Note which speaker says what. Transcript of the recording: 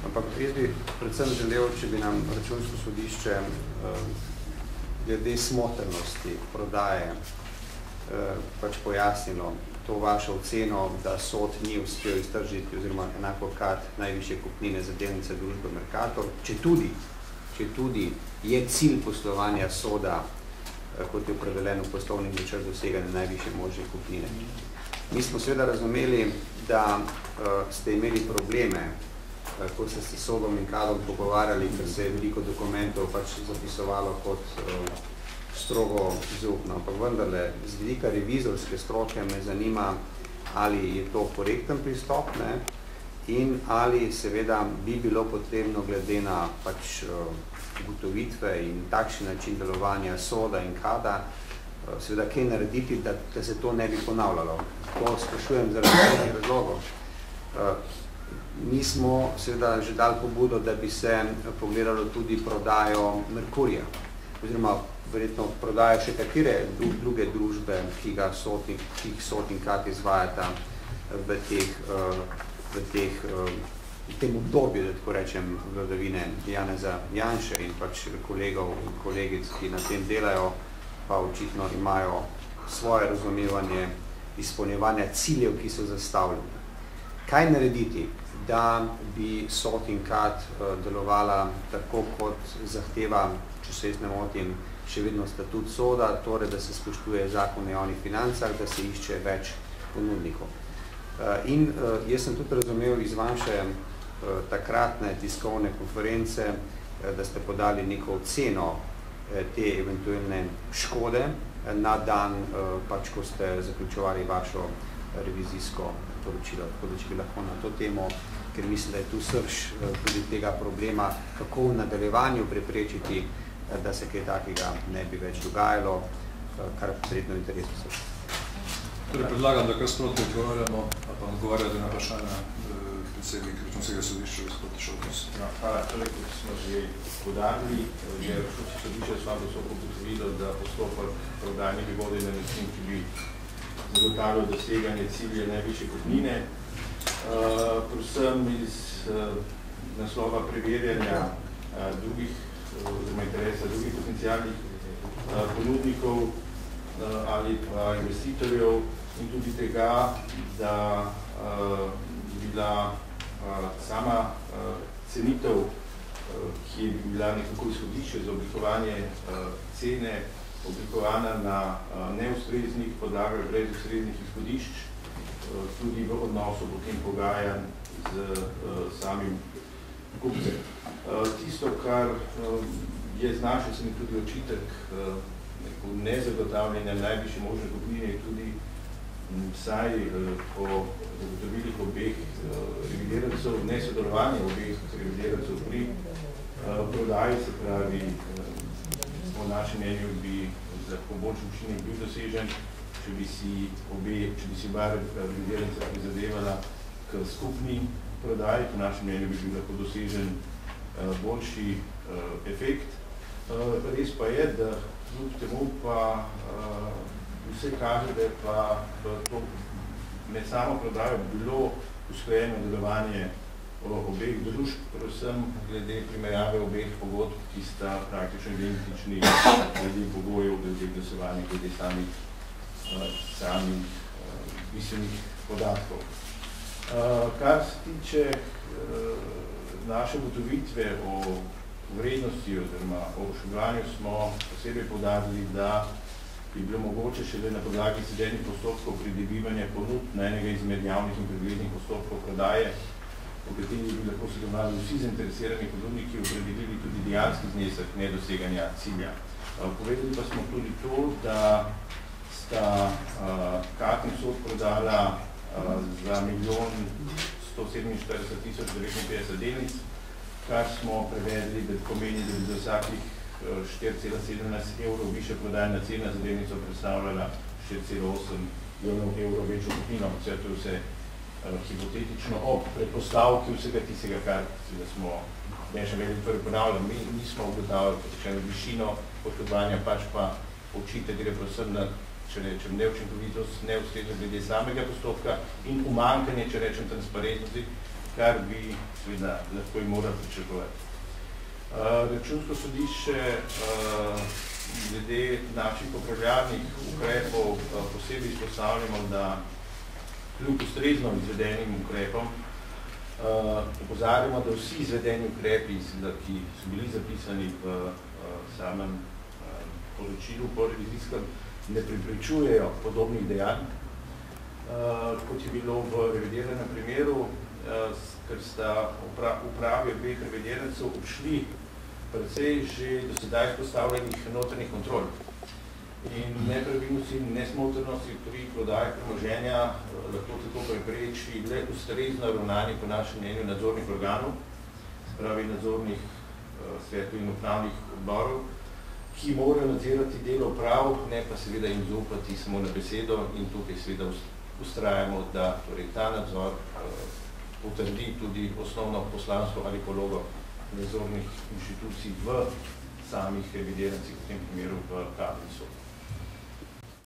Speaker 1: Ampak jaz bi predvsem želel, če bi nam Računsko sodišče glede smotrnosti prodaje pač pojasnilo to vašo oceno, da sod ni uspel iztržiti oziroma enako kad najvišje kupnine za delnice družbe Mercator, če tudi je cilj poslovanja soda, kot je opredeljeno v poslovnem načrtu, doseganje najvišje možne kupnine. Mi smo seveda razumeli, da ste imeli probleme, ko ste se sodom in kadom pogovarjali, ker se je veliko dokumentov pač zapisovalo kot strogo zaupno. Ampak vendarle, z vidika revizorske stroke me zanima, ali je to korekten pristop, ne? In ali seveda bi bilo potrebno glede na pač ugotovitve in takšen način delovanja soda in kada, seveda kaj narediti, da se to ne bi ponavljalo. To sprašujem zaradi razlogov. Mi smo seveda že dali pobudo, da bi se pogledalo tudi prodajo Merkurja, oziroma verjetno prodajo še katere druge družbe, ki jih sod in kad izvajata v tem obdobju, da tako rečem, vladavine Janeza Janše in pač kolegov in kolegic, ki na tem delajo, pa očitno imajo svoje razumevanje izpolnjevanja ciljev, ki so zastavljene. Kaj narediti, da bi sod in kad delovala tako, kot zahteva, če se jaz ne motim, še vedno statut soda, torej, da se spoštuje zakon o javnih financah, da se išče več ponudnikov. In jaz sem tudi razumel iz vaše takratne tiskovne konference, da ste podali neko oceno te eventualne škode na dan, pač ko ste zaključovali vašo revizijsko poročilo. Tako da, če bi lahko na to temo, ker mislim, da je tu srž tudi tega problema, kako v nadaljevanju preprečiti, da se kaj takega ne bi več dogajalo, kar potrebno interesu se.
Speaker 2: Torej predlagam, da kar sprotno odgovarjamo, a pa odgovarjate na vprašanja predsednik Računskega sodišča, gospod Šoltes.
Speaker 3: Hvala. Torej, kot smo že podarili, je Računsko sodišče slabo so ugotovilo, da postopek prodaje bi vodil na način, ki bi zagotavljal doseganje cilja najvišje kupnine. Predvsem iz naslova preverjanja drugih oziroma interesa drugih potencialnih ponudnikov ali pa investitorjev in tudi tega, da bila sama cenitev, ki je bila nekako izhodišče za oblikovanje cene, oblikovana na neustreznih podlagah, brez ustreznih izhodišč, tudi v odnosu potem pogajanj z samim kupcem. Tisto, kar je znašel se mi tudi očitek nezagotavljanja najvišje možne kupnine, je tudi vsaj po zagotovilih obeh revidirancev, nesodelovanja obeh revidirancev pri prodaji, se pravi, po našem mnenju bi lahko boljši učinek bil dosežen, če bi si oba revidiranca prizadevala k skupni prodaji, po našem mnenju bi bil lahko dosežen boljši efekt. Res pa je, da kljub temu pa vse kaže, da je pa to med samo prodajo bilo usklajeno delovanje obeh družb, predvsem glede primerjave obeh pogodb, ki sta praktično identični glede pogojev, glede glasovanja, glede samih bistvenih podatkov. Kar se tiče naše ugotovitve o vrednosti oziroma o oškodovanju, smo posebej poudarili, da bi bilo mogoče šele na podlagi izvedenih postopkov pridobivanja ponudb na enega izmed javnih in preglednih postopkov prodaje, v kateri bi lahko sodelovali vsi zainteresirani ponudniki, opredelili tudi dejanski znesek nedoseganja cilja. Povedali pa smo tudi to, da sta kad in sod prodala za 1.147.950 delnic, kar smo prevedli, da pomeni, da bi za vsakih 4,17 evrov više prodajna cena za delnico predstavljala 4,8 milijonov evrov večjo kupnino. Vse to je vse hipotetično ob predpostavki vsega tistega, kar smo še vedno prvi ponavljali. Mi nismo ugotavljali višino poškodovanja, pač pa očitek gre predvsem na, če rečem, neučinkovitost, neustreznost glede samega postopka in umanjkanje, če rečem, transparentnosti, kar bi seveda lahko in mora pričakovati. Računsko sodišče glede naših popravljalnih ukrepov posebej izpostavljamo, da kljub ustrezno izvedenim ukrepom opozarjamo, da vsi izvedeni ukrepi, ki so bili zapisani v samem poročilu po revizijskem, ne preprečujejo podobnih dejanj, kot je bilo v revidiranem primeru, ker sta upravi obeh revidirancev obšli precej že do sedaj postavljenih notranjih kontrol. In nepravilnosti in nesmotrnosti pri prodaji premoženja lahko tako prepreči le ustrezno ravnanje po našem mnenju nadzornih organov, se pravi nadzornih svetov in upravnih odborov, ki morajo nadzirati delo uprav, ne pa seveda jim zaupati samo na besedo in tukaj seveda ustrajamo, da torej ta nadzor potrdi tudi osnovno poslanstvo ali pologo nadzornih inštitucij v samih revidirancih, v tem primeru v Kazenski sod.